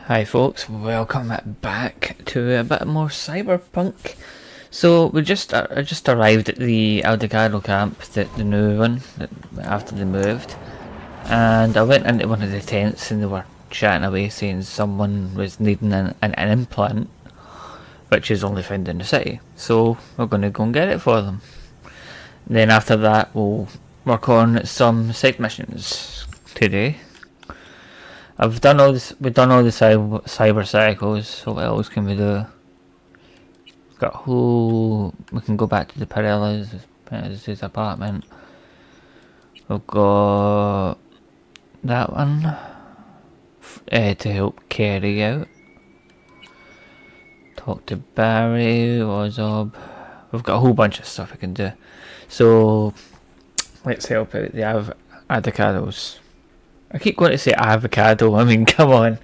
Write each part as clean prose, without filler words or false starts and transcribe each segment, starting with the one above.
Hi folks, welcome back to a bit more Cyberpunk. So I just arrived at the Aldecado camp, the new one, after they moved, and I went into one of the tents and they were chatting away saying someone was needing an implant, which is only found in the city. So we're going to go and get it for them. Then after that we'll work on some side missions today. I've done all this. We've done all the cyber cycles. So what else can we do? We've got who we can go back to the Perella's apartment. We've got that one to help carry out. Talk to Barry, Ozob. We've got a whole bunch of stuff we can do. So let's help out the avocados. I keep going to say avocado. I mean, come on.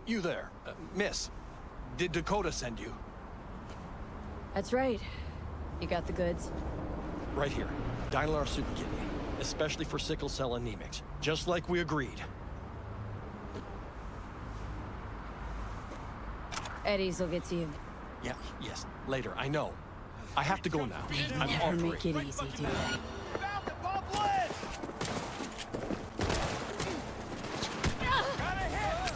You there, miss. Did Dakota send you? That's right. You got the goods. Right here. Dylar Super Kidney. Especially for sickle cell anemics. Just like we agreed. Eddie's will get to you. Yeah, yes. Later, I know. I have to go now. I'm Never offering. make it easy, do they? Found the pump Got a hit!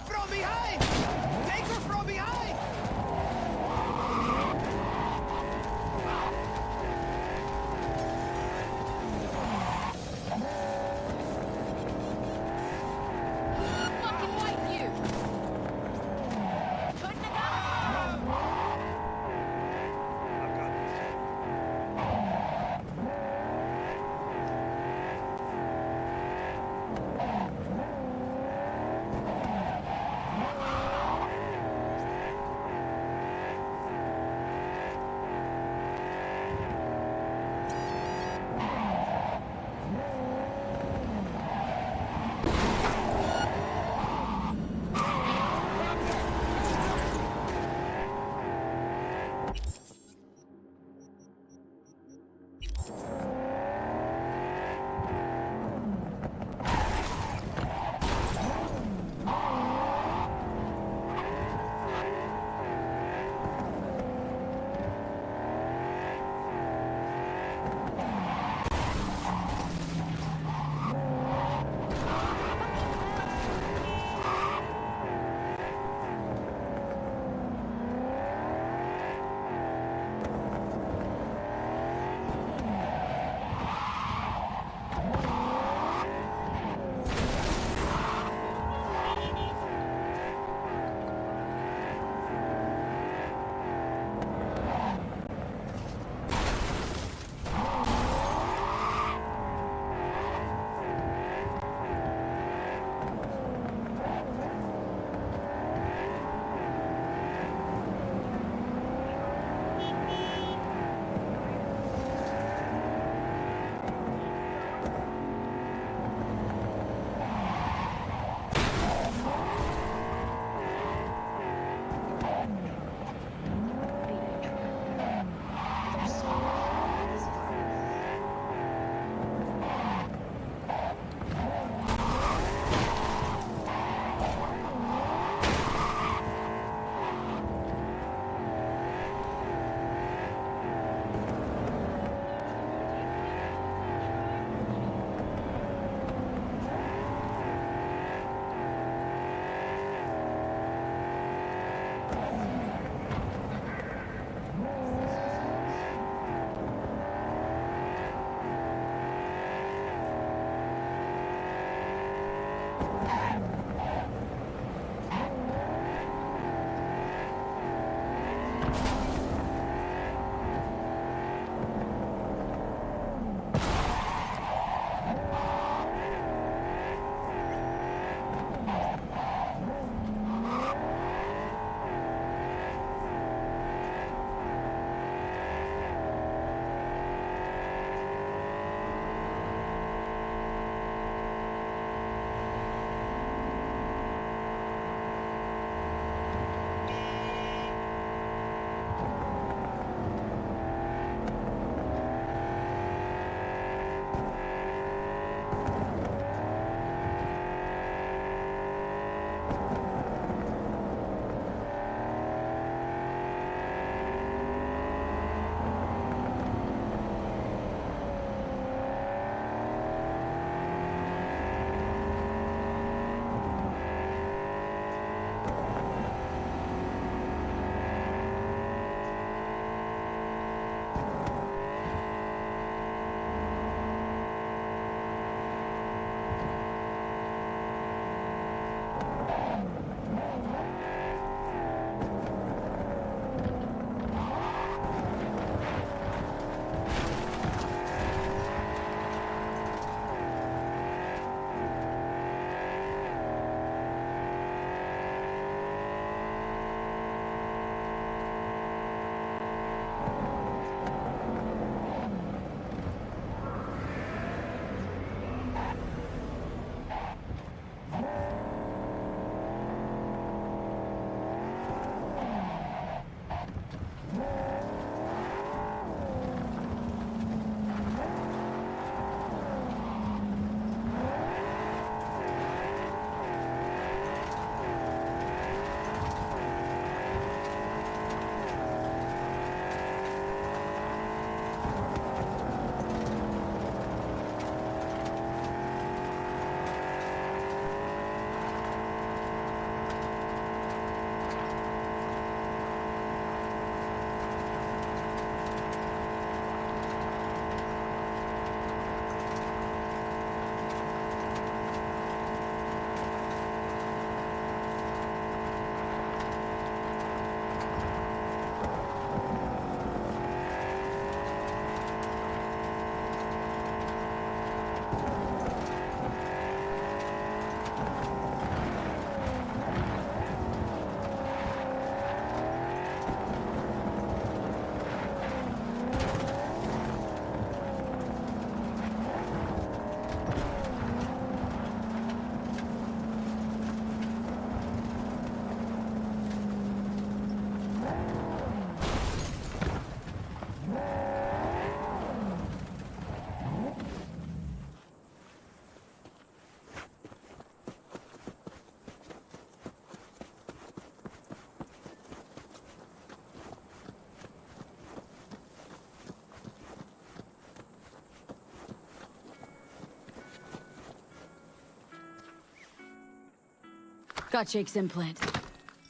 From behind! Take her from behind! Fucking wipe you! Couldn't have done I've got this. Got Jake's implant.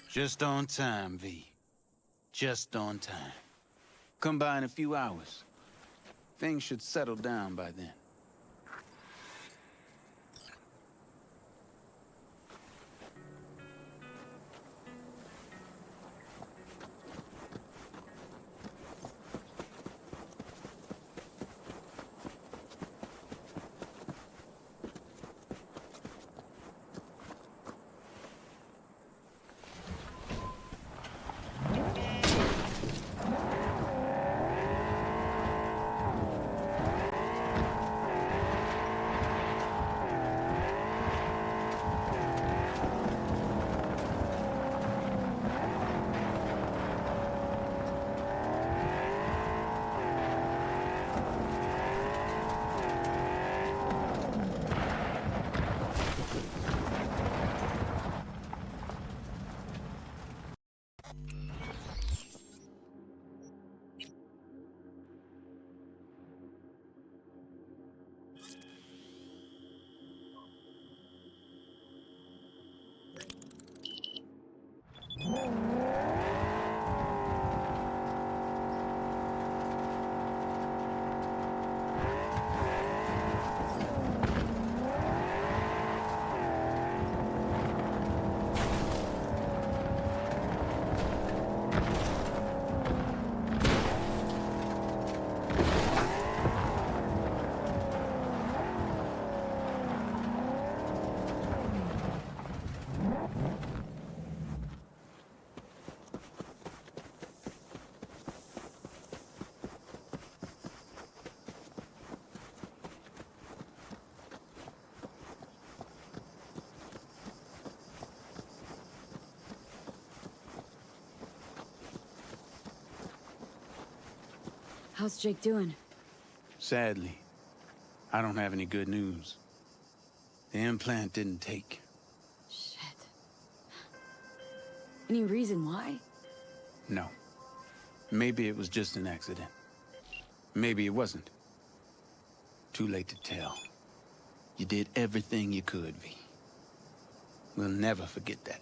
Just on time, V. Just on time. Come by in a few hours. Things should settle down by then. How's Jake doing? Sadly, I don't have any good news. The implant didn't take. Shit. Any reason why? No. Maybe it was just an accident. Maybe it wasn't. Too late to tell. You did everything you could, V. We'll never forget that.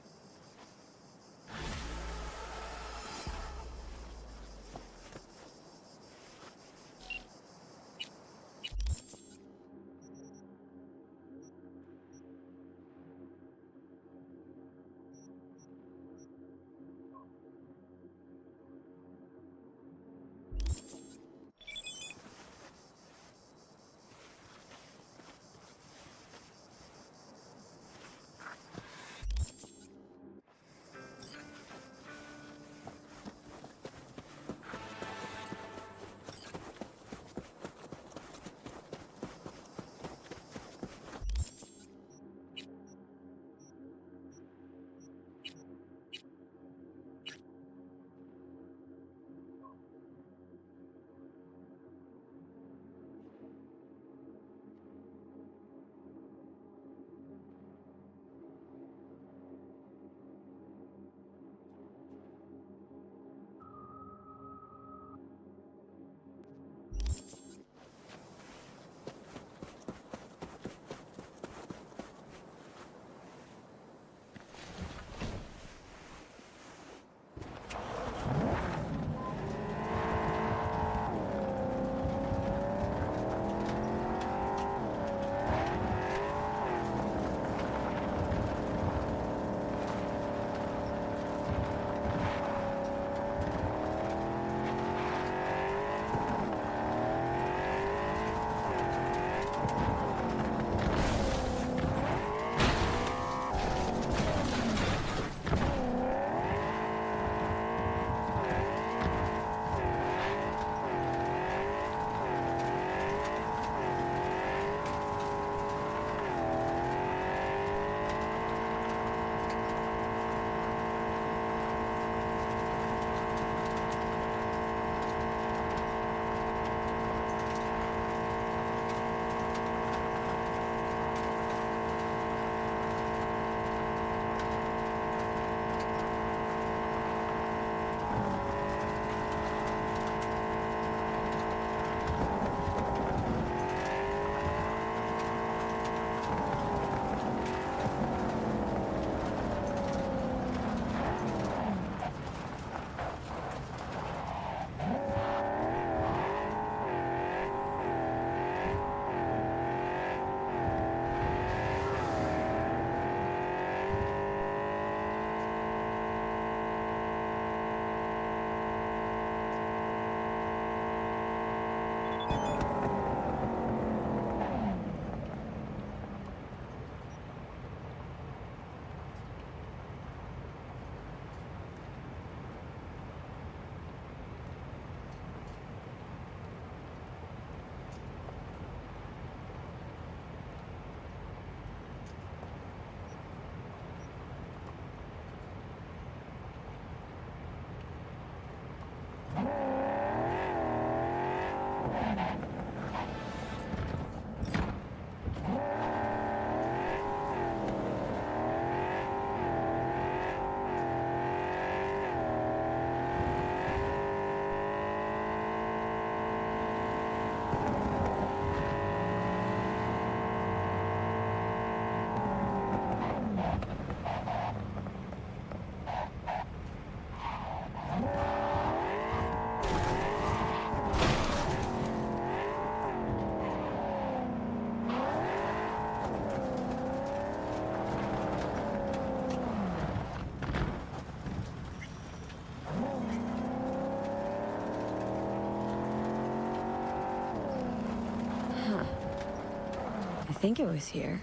think it was here.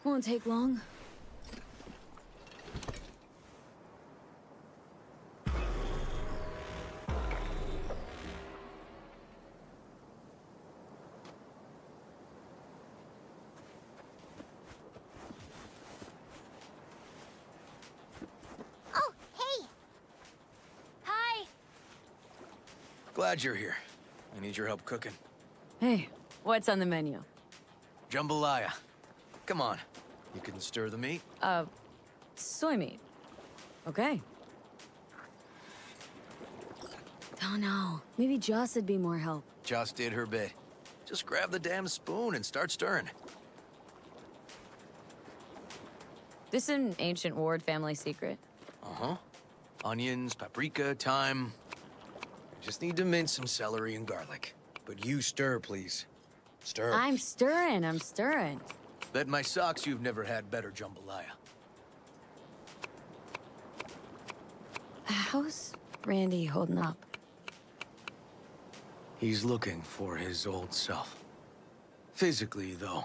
Won't take long. Oh, hey! Hi! Glad you're here. I need your help cooking. Hey, what's on the menu? Jambalaya. Come on. You can stir the meat. Soy meat. Okay. Oh no, maybe Joss would be more help. Joss did her bit. Just grab the damn spoon and start stirring. This an ancient Ward family secret. Uh-huh. Onions, paprika, thyme. I just need to mince some celery and garlic. But you stir, please. Stir. I'm stirring. Bet my socks you've never had better jambalaya. How's Randy holding up? He's looking for his old self. Physically, though.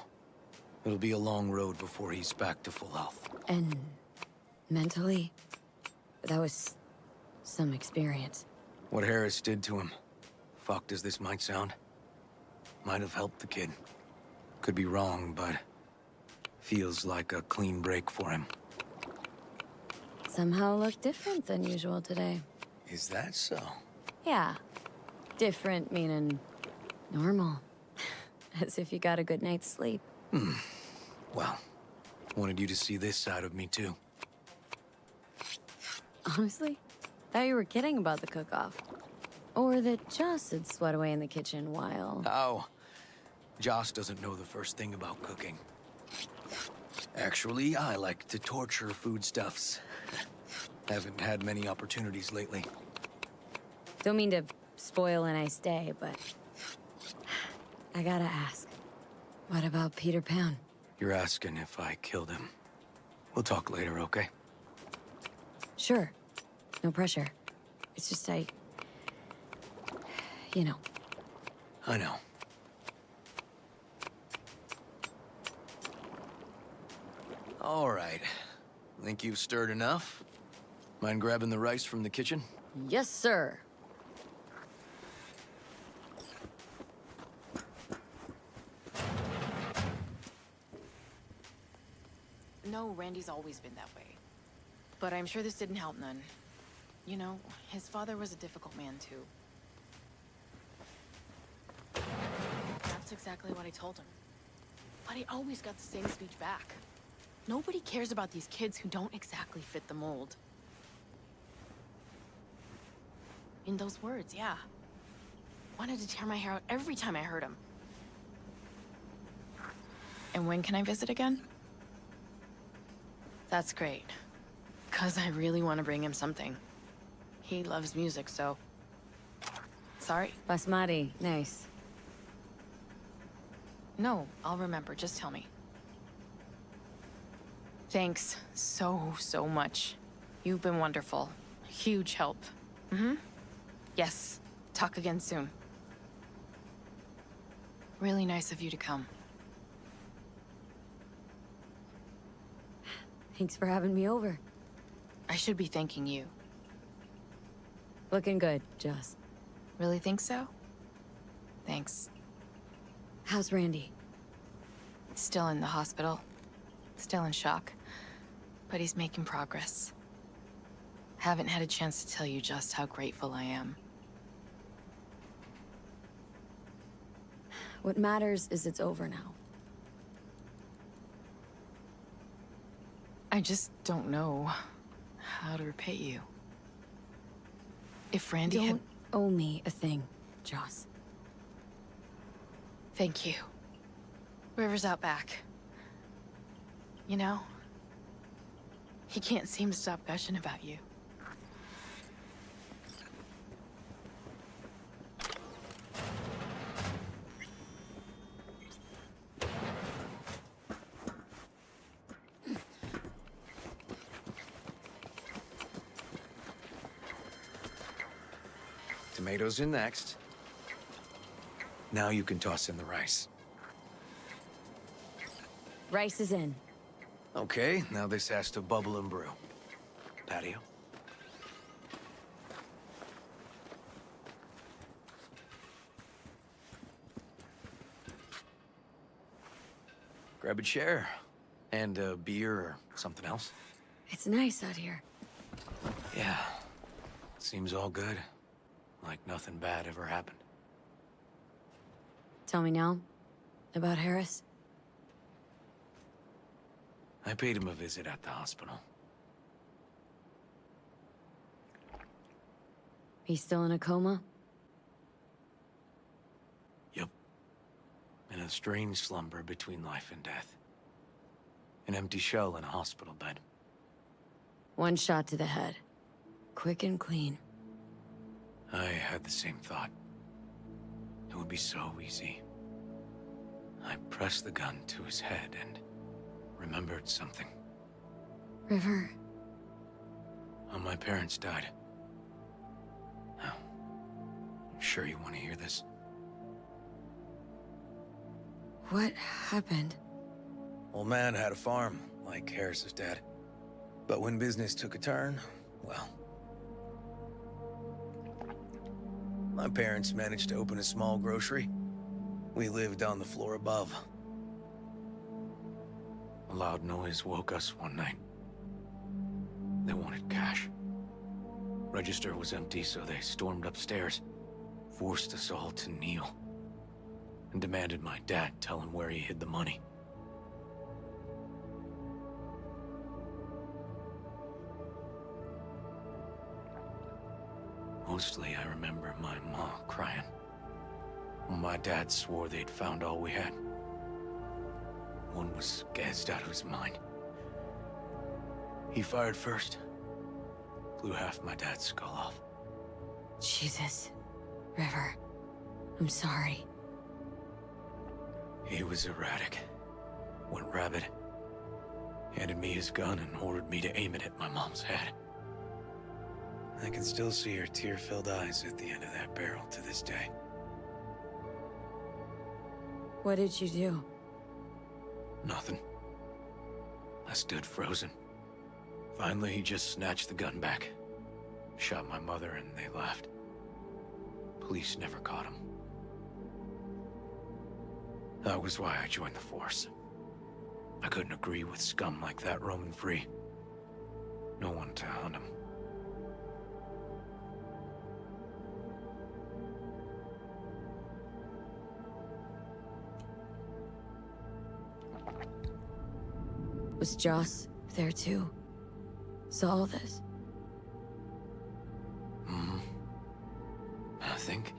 It'll be a long road before he's back to full health. And mentally? That was some experience. What Harris did to him, fucked as this might sound, might have helped the kid. Could be wrong, but feels like a clean break for him. Somehow looked different than usual today. Is that so? Yeah. Different meaning normal. As if you got a good night's sleep. Well, wanted you to see this side of me, too. Honestly, thought you were kidding about the cook-off. Or that Joss had sweat away in the kitchen while... Oh, Joss doesn't know the first thing about cooking. Actually, I like to torture foodstuffs. Haven't had many opportunities lately. Don't mean to spoil a nice day, but... I gotta ask. What about Peter Pan? You're asking if I killed him. We'll talk later, okay? Sure. No pressure. It's just you know. I know. All right. Think you've stirred enough? Mind grabbing the rice from the kitchen? Yes, sir. No, Randy's always been that way. But I'm sure this didn't help none. You know, his father was a difficult man, too. That's exactly what I told him. But he always got the same speech back. Nobody cares about these kids who don't exactly fit the mold. In those words, yeah. Wanted to tear my hair out every time I heard him. And when can I visit again? That's great. 'Cause I really want to bring him something. He loves music, so... Sorry? Basmati, nice. No, I'll remember. Just tell me. Thanks so much. You've been wonderful. Huge help. Yes. Talk again soon. Really nice of you to come. Thanks for having me over. I should be thanking you. Looking good, Joss. Really think so? Thanks. How's Randy? Still in the hospital. Still in shock. But he's making progress. Haven't had a chance to tell you just how grateful I am. What matters is it's over now. I just don't know how to repay you. If Randy Don't owe me a thing, Joss. Thank you. River's out back. You know, he can't seem to stop gushing about you. Tomatoes in next. Now you can toss in the rice. Rice is in. Okay, now this has to bubble and brew. Patio. Grab a chair. And a beer or something else. It's nice out here. Yeah. Seems all good. Like nothing bad ever happened. Tell me now about Harris. I paid him a visit at the hospital. He's still in a coma? Yep. In a strange slumber between life and death. An empty shell in a hospital bed. One shot to the head. Quick and clean. I had the same thought. It would be so easy. I pressed the gun to his head and remembered something. River. How my parents died. Now, I'm sure you want to hear this. What happened? Old man had a farm, like Harris's dad. But when business took a turn, well... My parents managed to open a small grocery. We lived on the floor above. A loud noise woke us one night. They wanted cash. Register was empty, so they stormed upstairs, forced us all to kneel, and demanded my dad tell him where he hid the money. Mostly, I remember my ma crying. My dad swore they'd found all we had. One was gassed out of his mind. He fired first. Blew half my dad's skull off. Jesus. River. I'm sorry. He was erratic. Went rabid. Handed me his gun and ordered me to aim it at my mom's head. I can still see her tear-filled eyes at the end of that barrel to this day. What did you do? Nothing. I stood frozen. Finally, he just snatched the gun back. Shot my mother and they left. Police never caught him. That was why I joined the force. I couldn't agree with scum like that roaming free. No one to hunt him. Was Joss there too? Saw all this? I think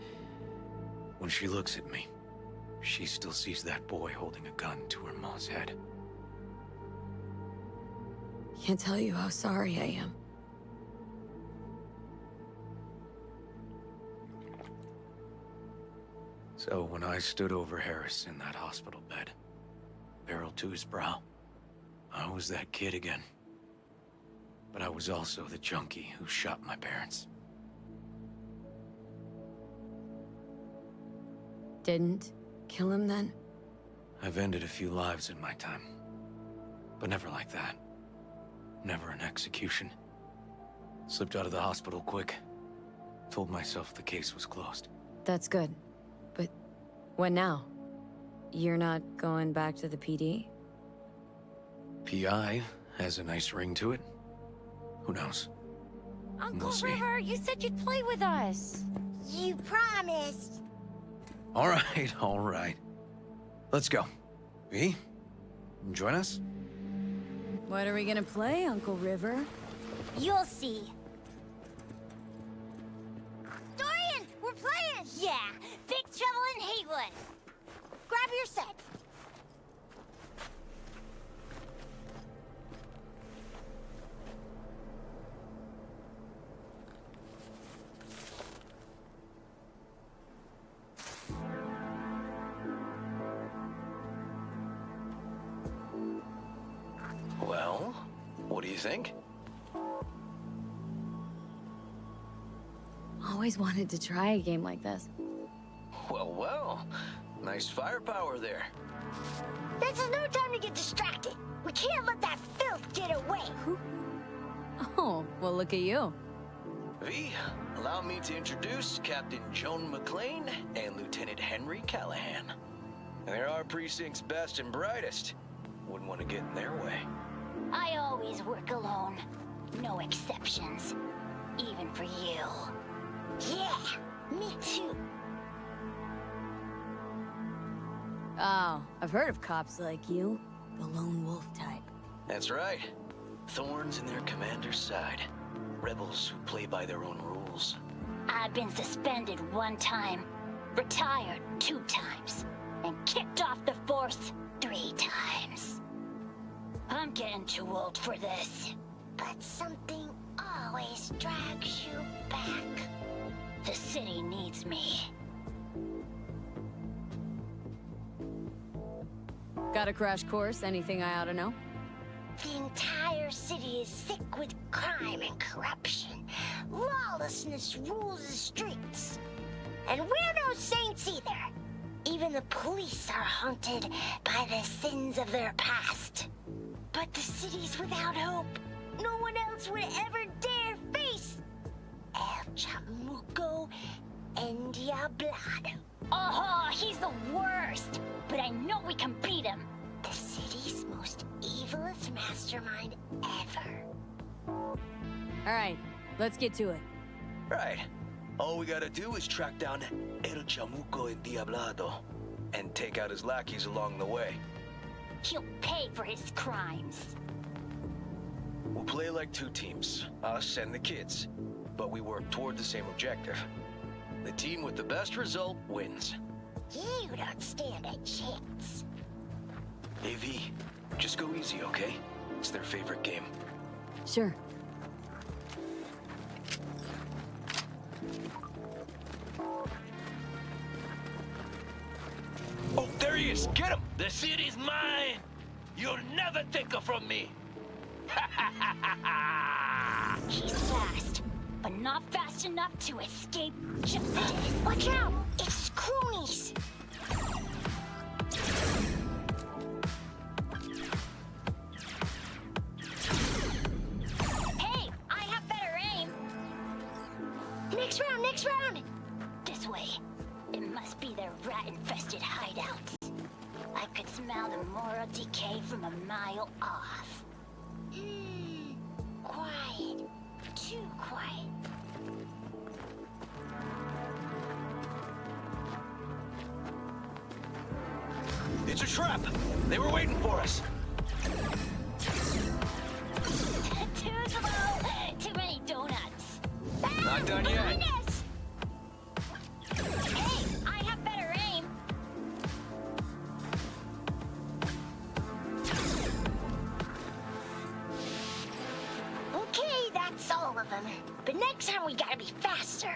when she looks at me, she still sees that boy holding a gun to her ma's head. Can't tell you how sorry I am. So when I stood over Harris in that hospital bed, barrel to his brow, I was that kid again. But I was also the junkie who shot my parents. Didn't kill him then? I've ended a few lives in my time. But never like that. Never an execution. Slipped out of the hospital quick. Told myself the case was closed. That's good. But what now? You're not going back to the PD? PI has a nice ring to it. Who knows? Uncle We'll see. River, you said you'd play with us. You promised. All right, all right. Let's go. V, join us? What are we gonna play, Uncle River? You'll see. Dorian, we're playing! Yeah, Big Trouble in Haywood. Grab your set. Well, what do you think? Oh, always wanted to try a game like this. Well, well. Nice firepower there. This is no time to get distracted. We can't let that filth get away. Oh, well, look at you. V, allow me to introduce Captain Joan McClane and Lieutenant Henry Callahan. They're our precinct's best and brightest. Wouldn't want to get in their way. I always work alone. No exceptions. Even for you. Yeah, me too. Oh, I've heard of cops like you. The lone wolf type. That's right. Thorns in their commander's side. Rebels who play by their own rules. I've been suspended 1 time, retired 2 times, and kicked off the force 3 times. I'm getting too old for this. But something always drags you back. The city needs me. Got a crash course? Anything I ought to know? The entire city is sick with crime and corruption. Lawlessness rules the streets. And we're no saints either. Even the police are haunted by the sins of their past. But the city's without hope. No one else would ever dare face El Chamuco and Diablado. Oh, he's the worst. But I know we can beat him. The city's most evilest mastermind ever. All right, let's get to it. Right. All we gotta do is track down El Chamuco and Diablado and take out his lackeys along the way. He'll pay for his crimes. We'll play like 2 teams, us and the kids, but we work toward the same objective. The team with the best result wins. You don't stand a chance. AV, just go easy, okay? It's their favorite game. Sure. Oh, there he is! Get him! The city's mine! You'll never take her from me! He's fast, but not fast enough to escape justice. Watch out! It's cronies! Hey, I have better aim! Next round, next round! This way. It must be their rat-infested hideouts. I could smell the moral decay from a mile off. Quiet. Too quiet. It's a trap! They were waiting for us! Too slow. Too many donuts. Not done Behind yet. us! Hey, I have better aim. Okay, that's all of them. But next time we gotta be faster.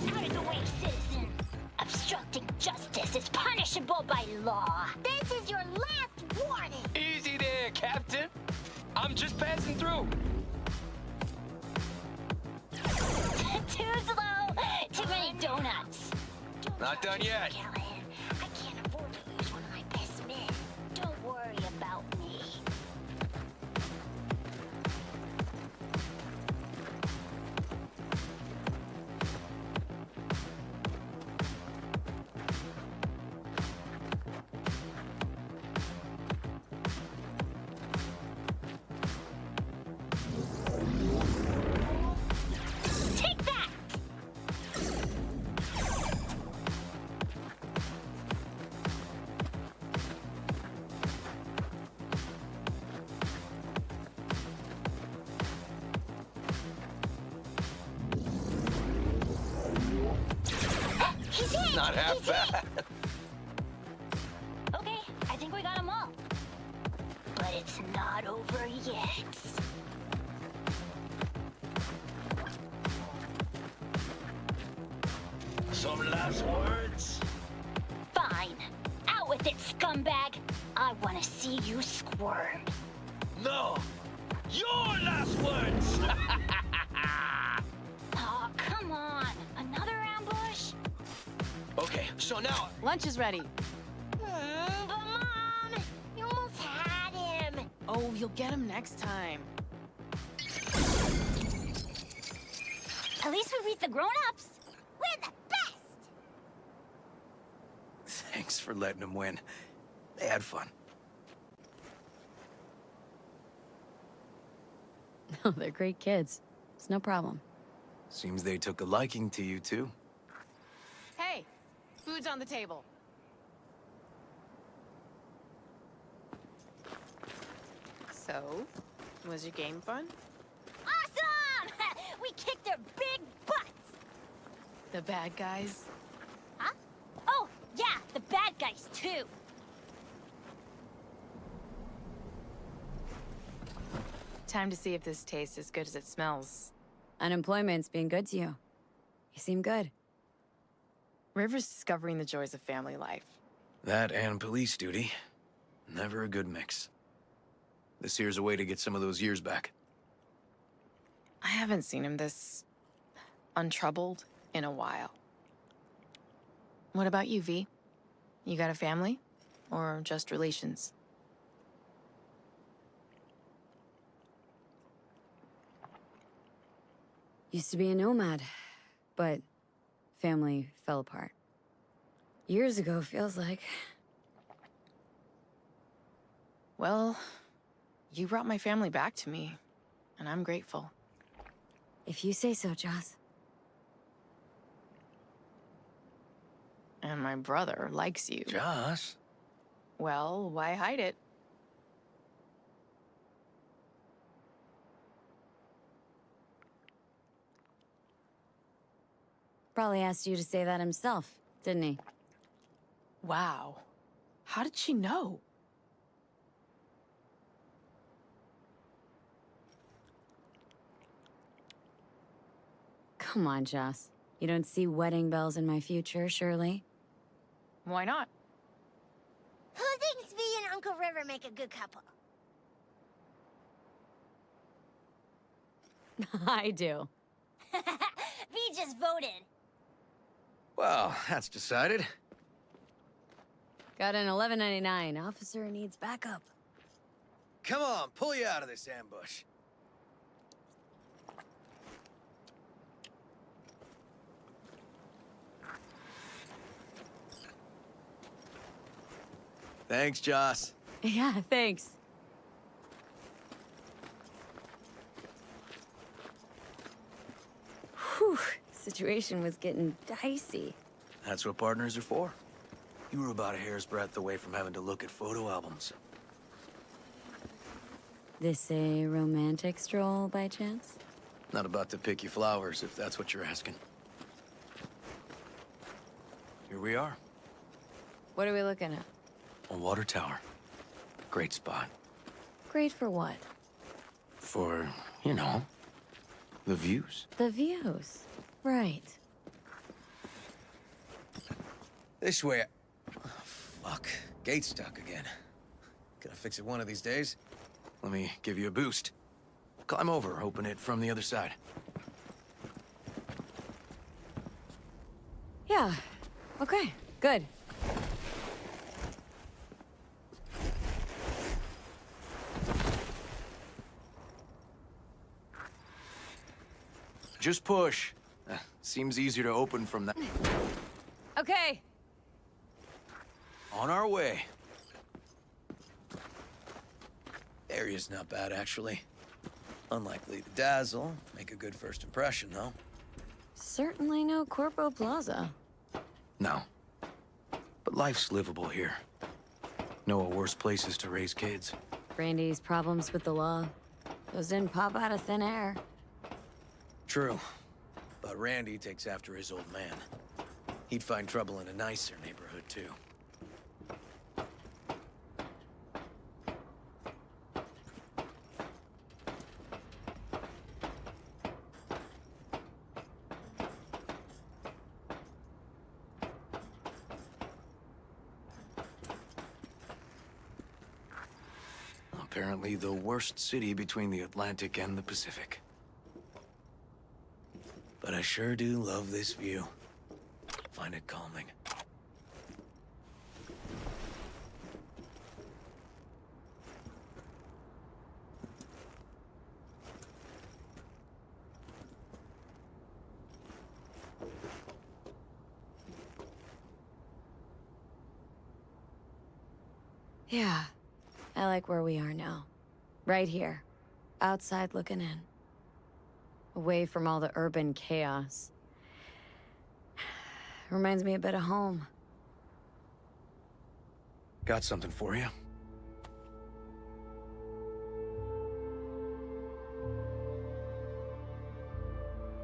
Out of the way, citizen. Obstructing justice is punishable by law. This is your last warning. Easy there, Captain. I'm just passing through. Too slow. Too many donuts. Not done yet. Callahan, I can't afford to lose one of my best men. Don't worry about me. Take that! He's in! Not half He's in! bad. Okay, I think we got them all. it's not over yet. Some last words? Fine. Out with it, scumbag. I want to see you squirm. No! Your last words! Oh, come on. Another ambush? Okay, so now... Lunch is ready. But Mom, you almost had him. Oh, you'll get him next time. At least we beat the grown-ups. We're the best. Thanks for letting them win. They had fun. Oh, they're great kids. It's no problem. Seems they took a liking to you, too. Hey, food's on the table. So, was your game fun? Awesome! We kicked their big butts. The bad guys? Huh? Oh, yeah, the bad guys, too. Time to see if this tastes as good as it smells. Unemployment's being good to you. You seem good. River's discovering the joys of family life. That and police duty. Never a good mix. This here's a way to get some of those years back. I haven't seen him this untroubled in a while. What about you, V? You got a family? Or just relations? Used to be a nomad, but family fell apart. Years ago, feels like. Well, you brought my family back to me, and I'm grateful. If you say so, Joss. And my brother likes you. Josh? Well, why hide it? Probably asked you to say that himself, didn't he? Wow. How did she know? Come on, Joss. You don't see wedding bells in my future, surely? Why not? Who thinks V and Uncle River make a good couple? I do. V just voted. Well, that's decided. Got an 1199. Officer needs backup. Come on, pull you out of this ambush. Thanks, Joss. Yeah, thanks. Whew, situation was getting dicey. That's what partners are for. You were about a hair's breadth away from having to look at photo albums. This a romantic stroll by chance? Not about to pick you flowers, if that's what you're asking. Here we are, What are we looking at? a water tower. Great spot. Great for what? For, you know, the views. The views. Right. This way. Oh, fuck. Gate's stuck again. Gonna fix it one of these days. Let me give you a boost. Climb over, open it from the other side. Yeah. Okay, good. Just push. Seems easier to open from that. Okay. On our way. Area's not bad, actually. Unlikely to dazzle. Make a good first impression, though. Certainly no Corpo Plaza. No. But life's livable here. Know of worse places to raise kids. Randy's problems with the law. Those didn't pop out of thin air. True. But Randy takes after his old man. He'd find trouble in a nicer neighborhood, too. Apparently the worst city between the Atlantic and the Pacific. But I sure do love this view. Find it calming. Yeah, I like where we are now. Right here, outside looking in. Away from all the urban chaos. Reminds me a bit of home. Got something for you.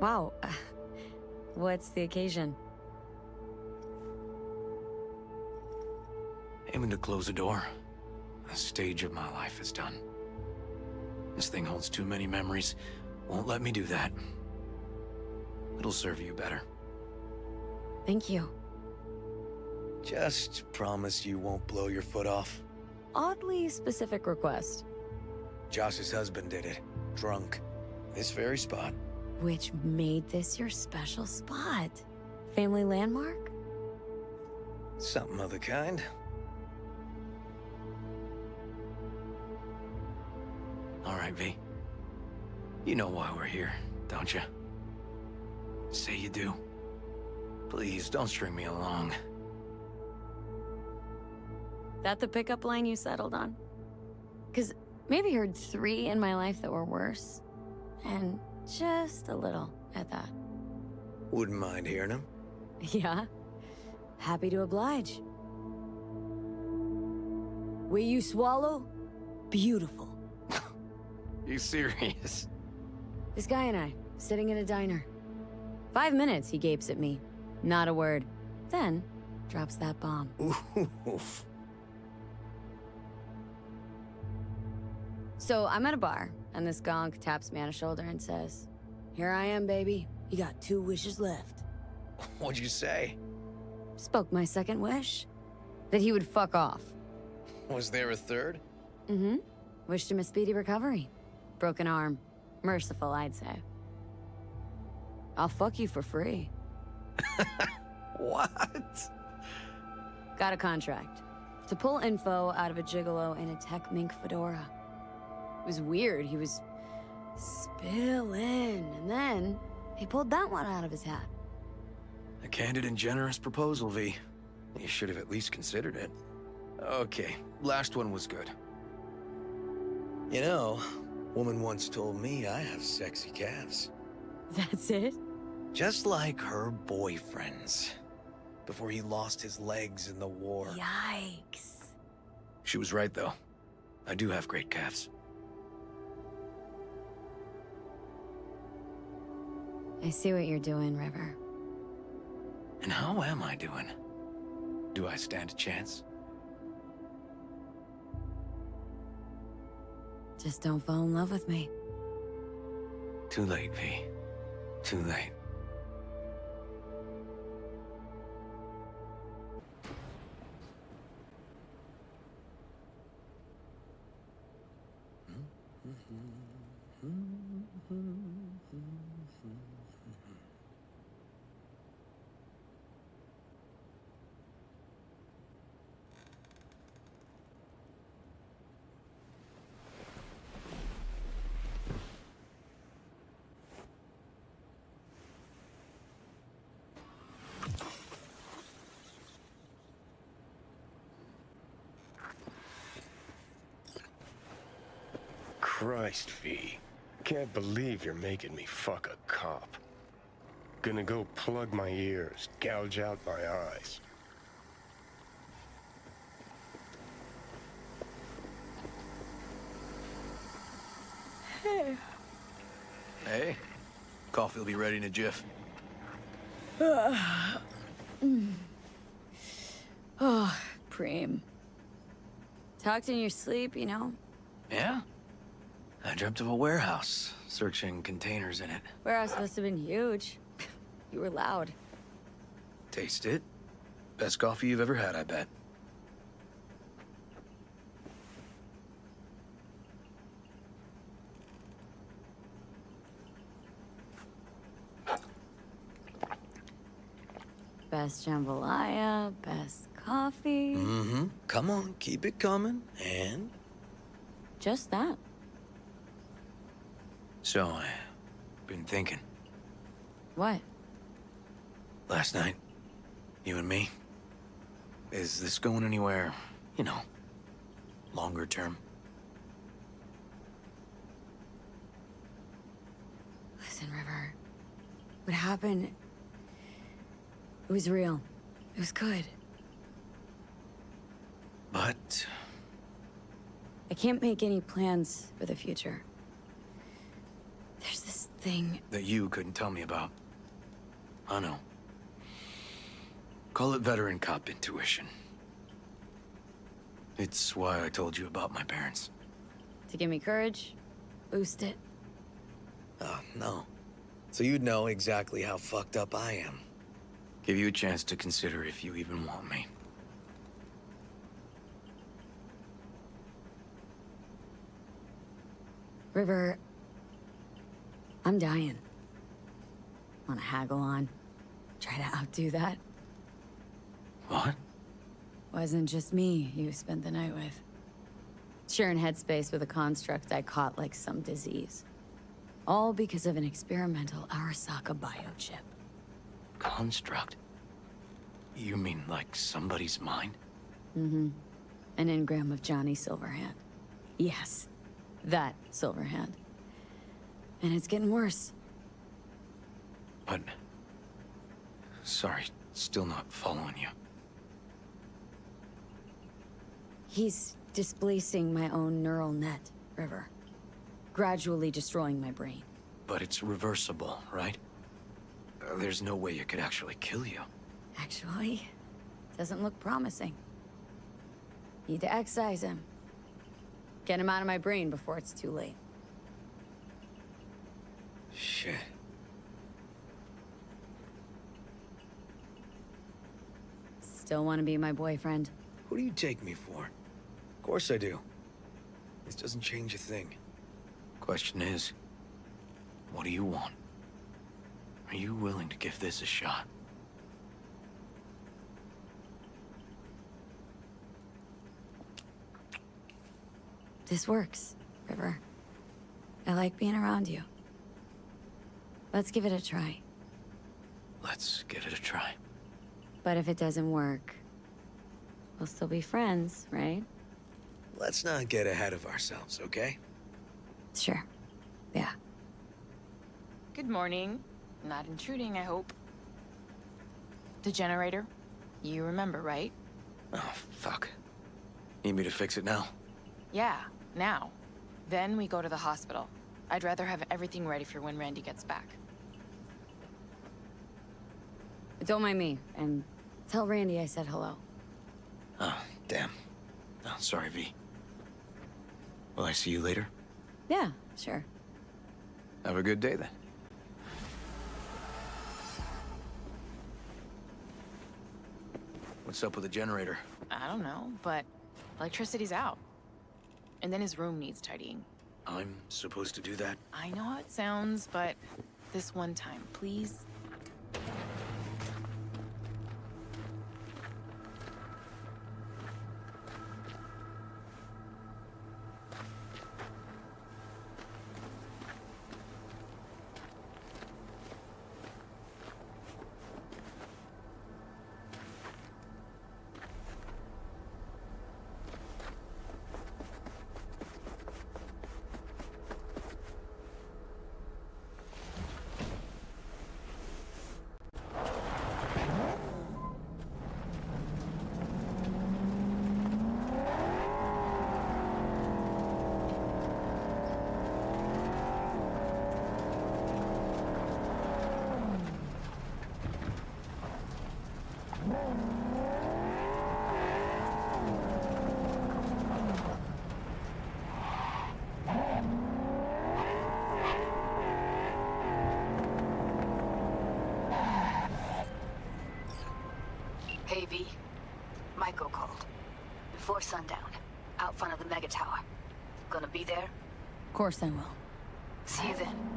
Wow. What's the occasion? Aiming to close the door. A stage of my life is done. This thing holds too many memories. Won't let me do that. It'll serve you better. Thank you. Just promise you won't blow your foot off. Oddly specific request. Josh's husband did it. Drunk. This very spot. Which made this your special spot? Family landmark? Something of the kind. All right, V. You know why we're here, don't you? Say you do. Please, don't string me along. That the pickup line you settled on? 'Cause maybe heard 3 in my life that were worse. And just a little at that. Wouldn't mind hearing him. Yeah. Happy to oblige. Will you swallow? Beautiful. You serious? This guy and I, sitting in a diner. 5 minutes, he gapes at me. Not a word. Then, drops that bomb. Oof. So I'm at a bar, and this gonk taps me on the shoulder and says, "Here I am, baby. You got 2 wishes left." What'd you say? Spoke my second wish. That he would fuck off. Was there a third? Mm-hmm. Wished him a speedy recovery. Broken arm. Merciful, I'd say. I'll fuck you for free. What? Got a contract. To pull info out of a gigolo in a tech mink fedora. It was weird. He was spilling. And then he pulled that one out of his hat. A candid and generous proposal, V. You should have at least considered it. Okay, last one was good. You know, woman once told me I have sexy calves. That's it? Just like her boyfriend's. Before he lost his legs in the war. Yikes. She was right, though. I do have great calves. I see what you're doing, River. And how am I doing? Do I stand a chance? Just don't fall in love with me. Too late, V. Too late. Christ, V. Can't believe you're making me fuck a cop. Gonna go plug my ears, gouge out my eyes. Hey, coffee will be ready in a jiff. Oh, Preem. Talked in your sleep, you know? Yeah? I dreamt of a warehouse, searching containers in it. Warehouse must have been huge. You were loud. Taste it. Best coffee you've ever had, I bet. best jambalaya, best coffee. Mm-hmm. Come on, keep it coming. And? Just that. So, I've been thinking. What? Last night, you and me. Is this going anywhere, you know, longer term? Listen, River. What happened? It was real. It was good. But I can't make any plans for the future. There's this thing. that you couldn't tell me about. I know. Call it veteran cop intuition. It's why I told you about my parents. To give me courage, boost it. Oh, no. So you'd know exactly how fucked up I am. Give you a chance to consider if you even want me. River, I'm dying. Wanna haggle on? Try to outdo that? What? Wasn't just me you spent the night with. Sharing headspace with a construct I caught like some disease. All because of an experimental Arasaka biochip. Construct? You mean like somebody's mind? Mm-hmm. An engram of Johnny Silverhand. Yes, that Silverhand. And it's getting worse. But... Sorry, still not following you. He's displacing my own neural net, River. Gradually destroying my brain. But it's reversible, right? There's no way it could actually kill you. Actually, doesn't look promising. Need to excise him. Get him out of my brain before it's too late. Shit. Still want to be my boyfriend? Who do you take me for? Of course I do. This doesn't change a thing. Question is, what do you want? Are you willing to give this a shot? This works, River. I like being around you. Let's give it a try. Let's give it a try. But if it doesn't work, we'll still be friends, right? Let's not get ahead of ourselves, okay? Sure. Yeah. Good morning. Not intruding, I hope. The generator? You remember, right? Oh, fuck. Need me to fix it now? Yeah, now. Then we go to the hospital. I'd rather have everything ready for when Randy gets back. Don't mind me, and tell Randy I said hello. Oh, damn. Oh, sorry, V. Will I see you later? Yeah, sure. Have a good day, then. What's up with the generator? I don't know, but electricity's out. And then his room needs tidying. I'm supposed to do that? I know how it sounds, but this one time, please. Hey, V. Michael called. Before sundown, out front of the mega tower. Gonna be there? Of course I will. See you then.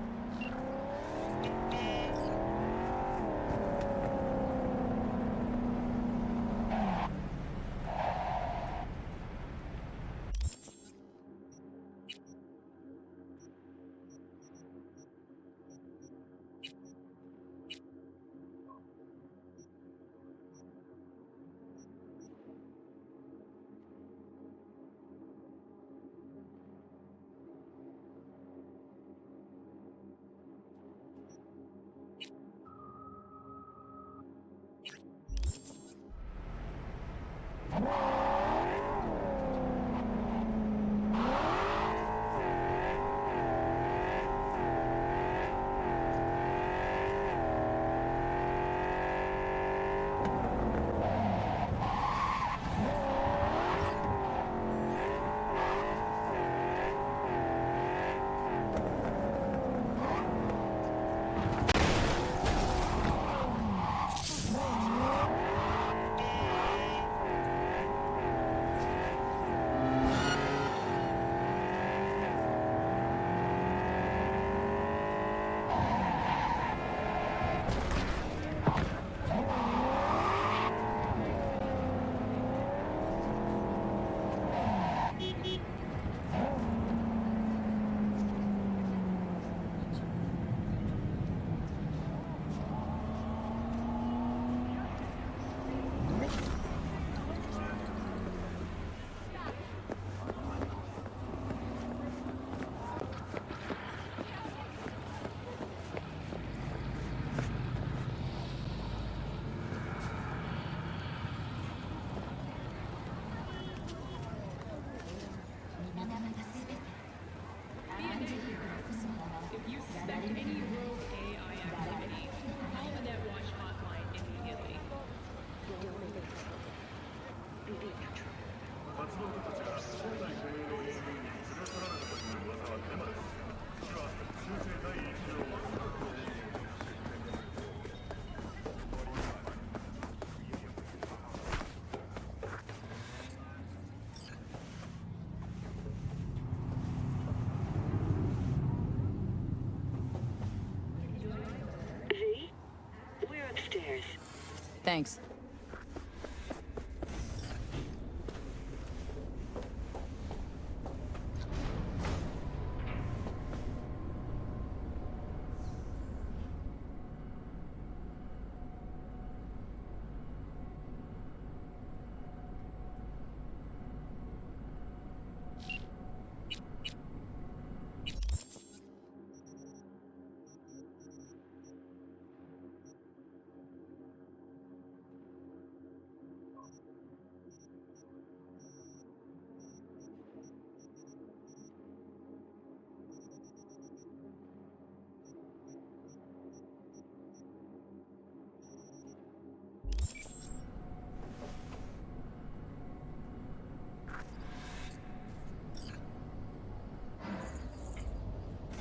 Thanks.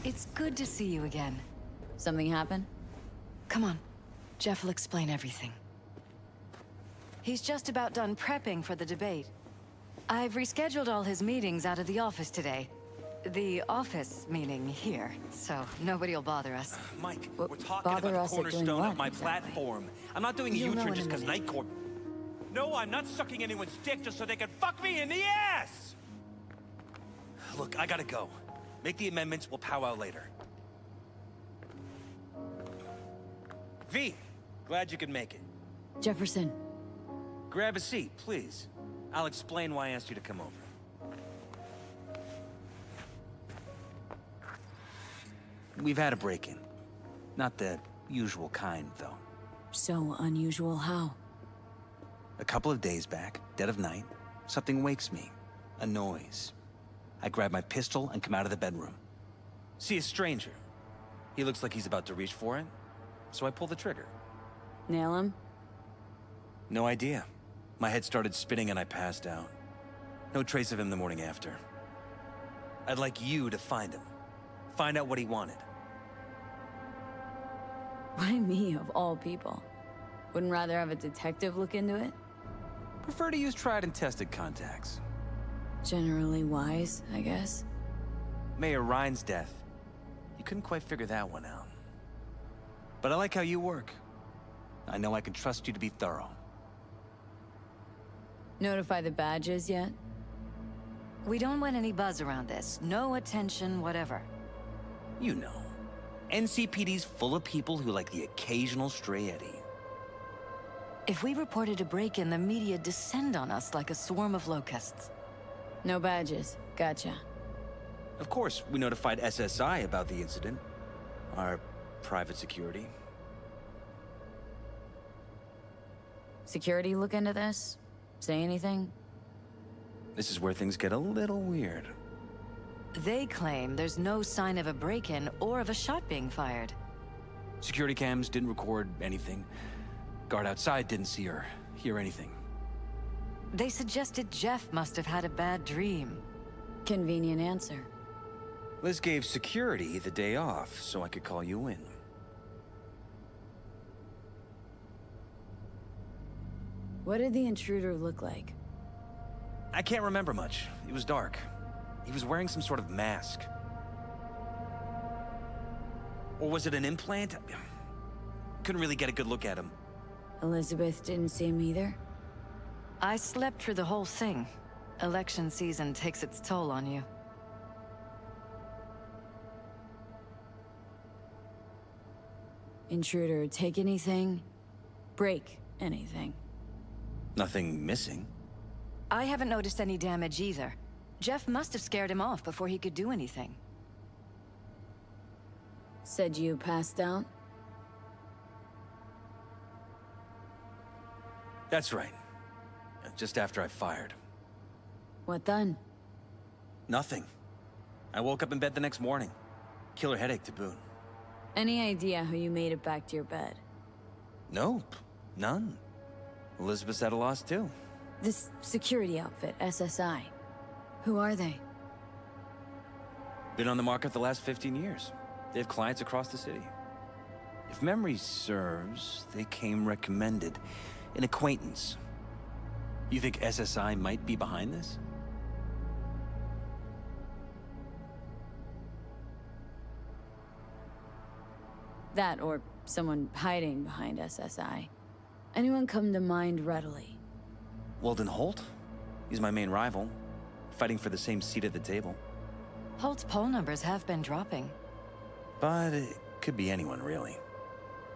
It's good to see you again. Something happen? Come on. Jeff will explain everything. He's just about done prepping for the debate. I've rescheduled all his meetings out of the office today. The office meaning here, so nobody will bother us. Mike, Well, we're talking bother about us the at doing cornerstone what, of my exactly? platform. I'm not doing a You'll know U-turn in a just because minute. Night Court... No, I'm not sucking anyone's dick just so they can fuck me in the ass! Look, I gotta go. Make the amendments, we'll powwow later. V, glad you could make it. Jefferson. Grab a seat, please. I'll explain why I asked you to come over. We've had a break-in. Not the usual kind, though. So unusual how? A couple of days back, dead of night, something wakes me. A noise. I grab my pistol and come out of the bedroom. See a stranger. He looks like he's about to reach for it, so I pull the trigger. Nail him? No idea. My head started spinning and I passed out. No trace of him the morning after. I'd like you to find him. Find out what he wanted. Why me, of all people? Wouldn't rather have a detective look into it? Prefer to use tried and tested contacts. Generally wise, I guess. Mayor Ryan's death. You couldn't quite figure that one out. But I like how you work. I know I can trust you to be thorough. Notify the badges yet? We don't want any buzz around this. No attention, whatever. You know. NCPD's full of people who like the occasional stray eddy. If we reported a break-in, the media descend on us like a swarm of locusts. No badges. Gotcha. Of course, we notified SSI about the incident. Our private security. Security look into this? Say anything? This is where things get a little weird. They claim there's no sign of a break-in or of a shot being fired. Security cams didn't record anything. Guard outside didn't see or hear anything. They suggested Jeff must have had a bad dream. Convenient answer. Liz gave security the day off so I could call you in. What did the intruder look like? I can't remember much. It was dark. He was wearing some sort of mask. Or was it an implant? Couldn't really get a good look at him. Elizabeth didn't see him either? I slept through the whole thing. Election season takes its toll on you. Intruder take anything? Break anything? Nothing missing. I haven't noticed any damage either. Jeff must have scared him off before he could do anything. Said you passed out? That's right. Just after I fired. What then? Nothing. I woke up in bed the next morning. Killer headache to boot. Any idea how you made it back to your bed? Nope. None. Elizabeth's at a loss too. This security outfit, SSI. Who are they? Been on the market the last 15 years. They have clients across the city. If memory serves, they came recommended. An acquaintance. You think SSI might be behind this? That or someone hiding behind SSI. Anyone come to mind readily? Walden Holt? He's my main rival, fighting for the same seat at the table. Holt's poll numbers have been dropping. But it could be anyone, really.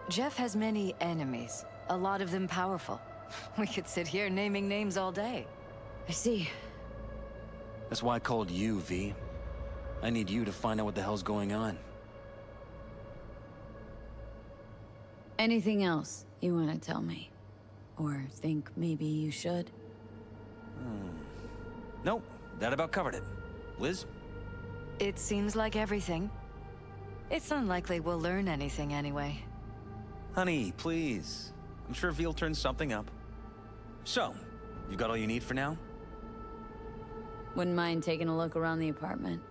Jeff has many enemies, a lot of them powerful. We could sit here naming names all day. I see. That's why I called you, V. I need you to find out what the hell's going on. Anything else you want to tell me? Or think maybe you should? Nope, that about covered it. Liz? It seems like everything. It's unlikely we'll learn anything anyway. Honey, please. I'm sure V'll turn something up. So, you got all you need for now? Wouldn't mind taking a look around the apartment.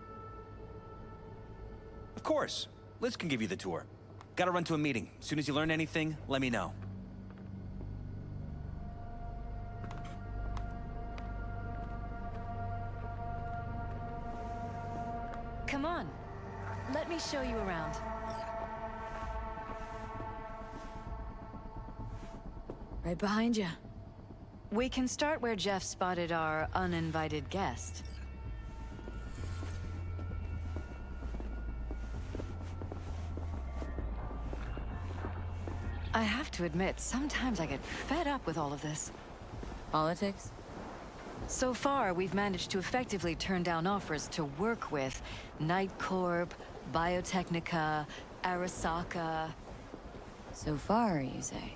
Of course. Liz can give you the tour. Gotta run to a meeting. As soon as you learn anything, let me know. Come on. Let me show you around. Right behind you. We can start where Jeff spotted our uninvited guest. I have to admit, sometimes I get fed up with all of this. Politics? So far, we've managed to effectively turn down offers to work with Night Corp, Biotechnica, Arasaka. So far, you say?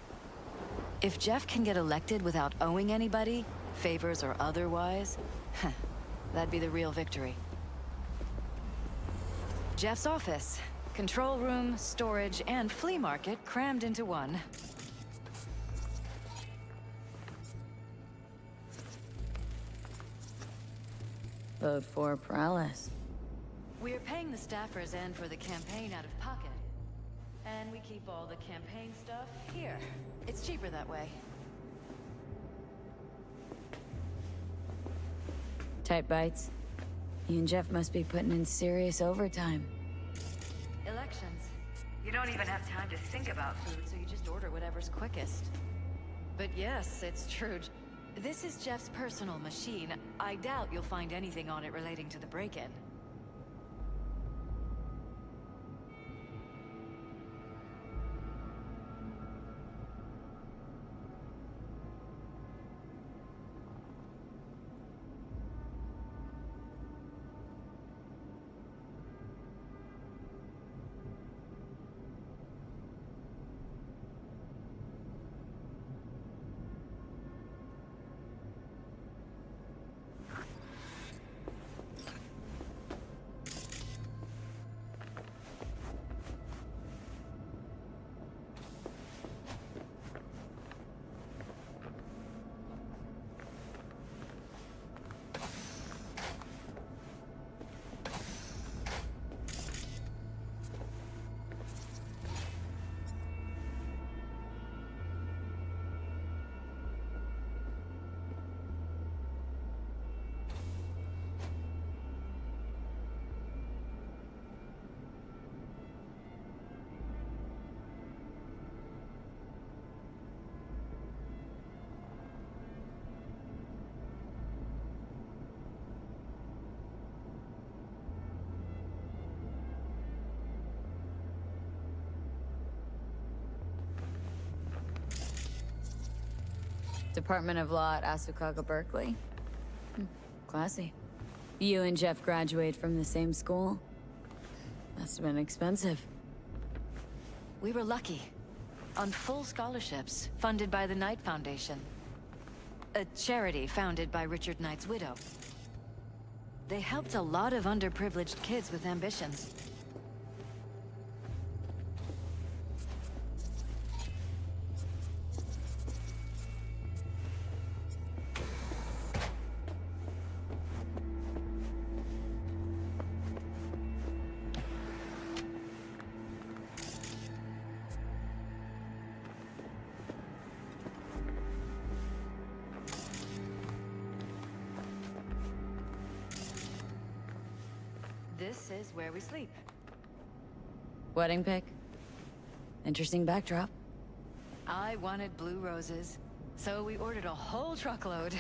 If Jeff can get elected without owing anybody, favors or otherwise, that'd be the real victory. Jeff's office. Control room, storage, and flea market crammed into one. Vote for Paralysis. We're paying the staffers and for the campaign out of pocket. And we keep all the campaign stuff here. It's cheaper that way. Tight bites. You and Jeff must be putting in serious overtime. Elections. You don't even have time to think about food, so you just order whatever's quickest. But yes, it's true. This is Jeff's personal machine. I doubt you'll find anything on it relating to the break-in. Department of Law at Asukaga Berkeley. Classy. You and Jeff graduate from the same school? Must have been expensive. We were lucky. On full scholarships, funded by the Knight Foundation. A charity founded by Richard Knight's widow. They helped a lot of underprivileged kids with ambitions. This is where we sleep. Wedding pic? Interesting backdrop. I wanted blue roses, so we ordered a whole truckload.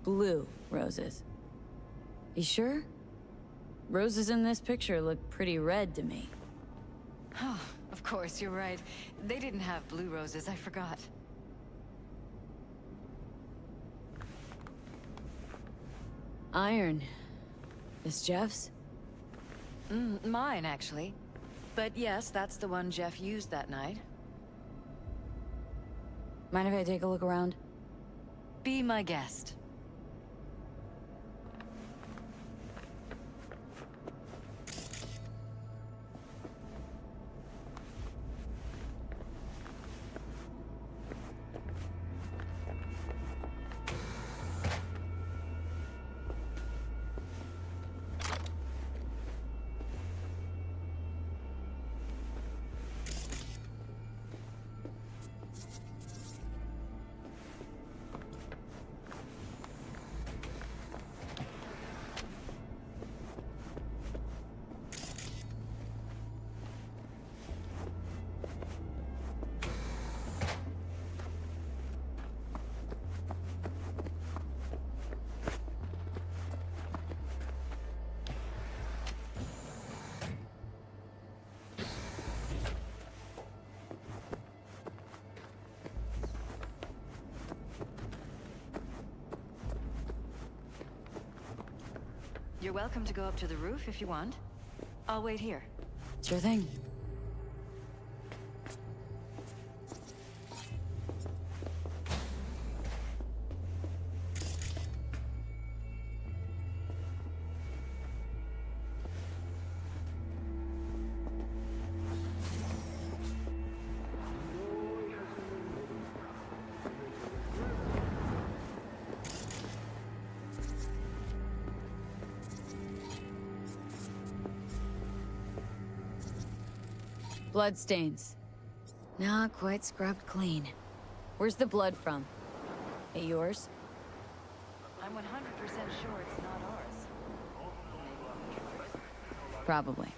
Blue roses. You sure? Roses in this picture look pretty red to me. Oh, of course, you're right. They didn't have blue roses, I forgot. Iron. This Jeff's? Mine, actually. But yes, that's the one Jeff used that night. Mind if I take a look around? Be my guest. You're welcome to go up to the roof if you want. I'll wait here. Sure thing. Bloodstains. Not quite scrubbed clean. Where's the blood from? It yours? I'm 100% sure it's not ours. Probably.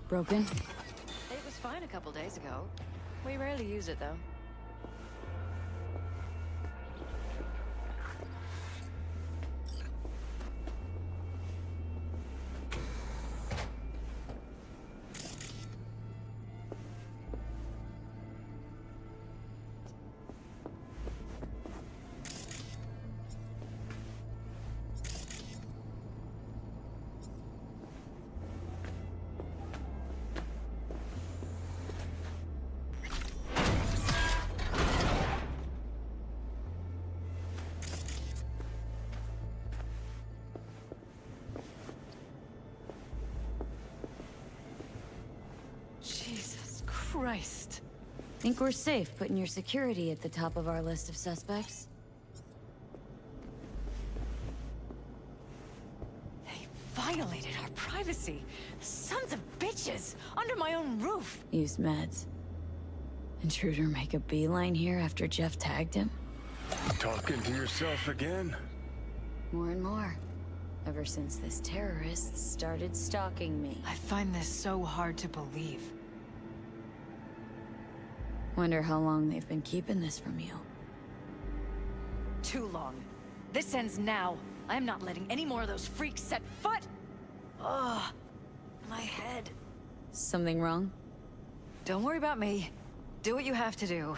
Broken? It was fine a couple days ago. We rarely use it, though. Jesus Christ. Think we're safe putting your security at the top of our list of suspects? They violated our privacy. Sons of bitches! Under my own roof! Use meds. Intruder make a beeline here after Jeff tagged him? Talking to yourself again? More and more. Ever since this terrorist started stalking me. I find this so hard to believe. Wonder how long they've been keeping this from you. Too long. This ends now. I am not letting any more of those freaks set foot! Ugh. My head. Something wrong? Don't worry about me. Do what you have to do.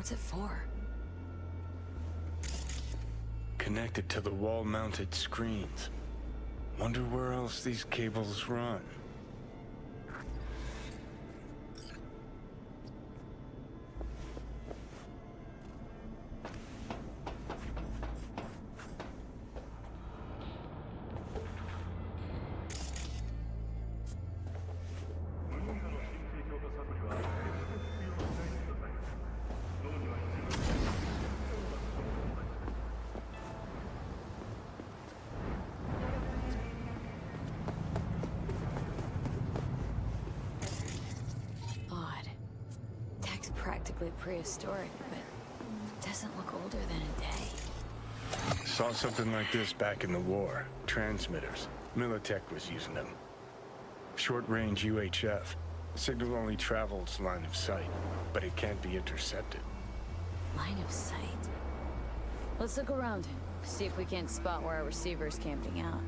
What's it for? Connected to the wall-mounted screens. Wonder where else these cables run. Odd. Tech's practically prehistoric, but doesn't look older than a day. Saw something like this back in the war. Transmitters. Militech was using them. Short-range UHF. Signal only travels line of sight, but it can't be intercepted. Line of sight. Let's look around. See if we can't spot where our receiver's camping out.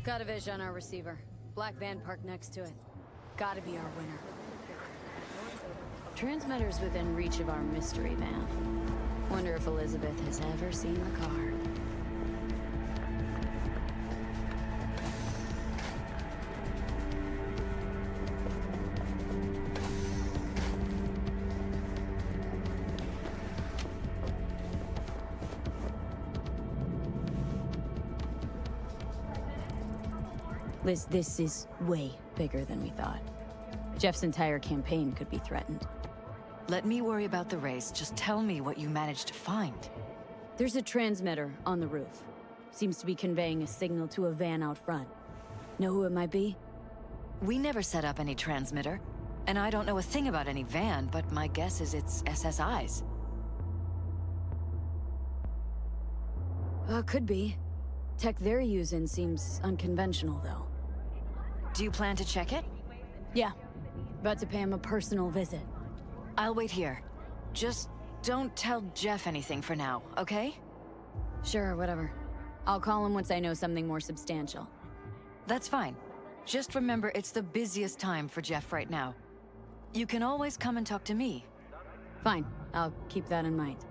Got a vision on our receiver. Black van parked next to it. Gotta be our winner. Transmitter's within reach of our mystery van. Wonder if Elizabeth has ever seen the car. Liz, this is way bigger than we thought. Jeff's entire campaign could be threatened. Let me worry about the race. Just tell me what you managed to find. There's a transmitter on the roof. Seems to be conveying a signal to a van out front. Know who it might be? We never set up any transmitter. And I don't know a thing about any van, but my guess is it's SSI's. Could be. Tech they're using seems unconventional, though. Do you plan to check it? Yeah. About to pay him a personal visit. I'll wait here. Just don't tell Jeff anything for now, okay? Sure, whatever. I'll call him once I know something more substantial. That's fine. Just remember it's the busiest time for Jeff right now. You can always come and talk to me. Fine. I'll keep that in mind.